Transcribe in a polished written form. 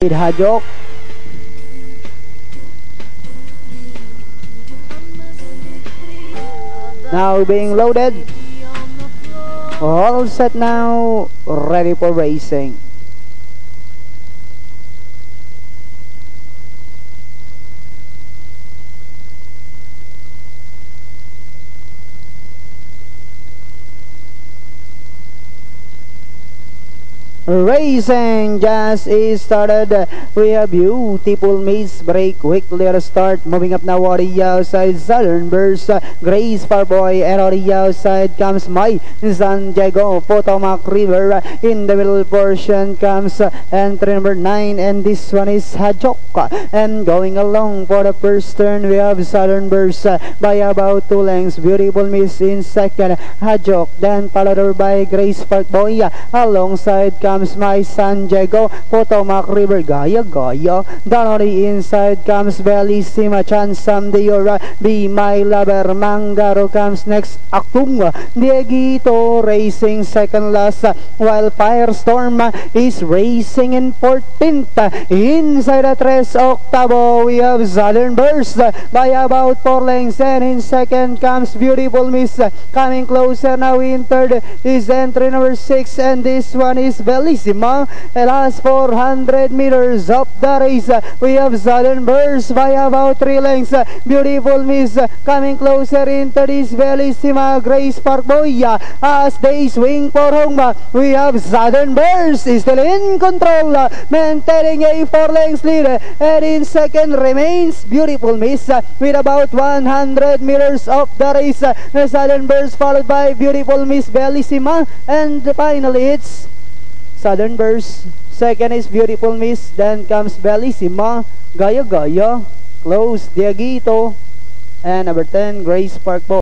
Hajok. Now being loaded. All set now, ready for racing. Racing just is started. We have beautiful maze break, quick clear start, moving up now on the outside. Southern Burst, Grace Farboy, and on the outside comes my San Diego. Potomac River in the middle portion comes entry number 9, and this one is Hajok. And going along for the first turn, we have Southern Burst by about 2 lengths. Beautiful Miss in second, Hajok, then followed by Grace Farboy. Alongside comes my San Diego. Potomac River, Gaya. Down on the inside comes Bellissima, Chansam Diora. Be My Lover, Mangaro comes next. Aktung Dieguito racing second last, while Firestorm is racing in 14th. Inside the 3 octavo, we have Southern Burst by about 4 lengths, and in second comes Beautiful Miss. Coming closer now in third is entry number 6, and this one is Bellissima. The last 400 meters of the race, we have Southern Burst by about 3 lengths. Beautiful Miss coming closer into this Bellissima. Grace Farboy as they swing for home. We have Southern Burst is still in control, maintaining a 4 lengths lead, and in second remains Beautiful Miss with about 100 meters of the race. Southern Burst followed by Beautiful Miss, Bellissima, and finally it's Southern Burst. Second is Beautiful Miss, then comes Bellissima, Gaya, close Dieguito, and number 10 Grace Farboy.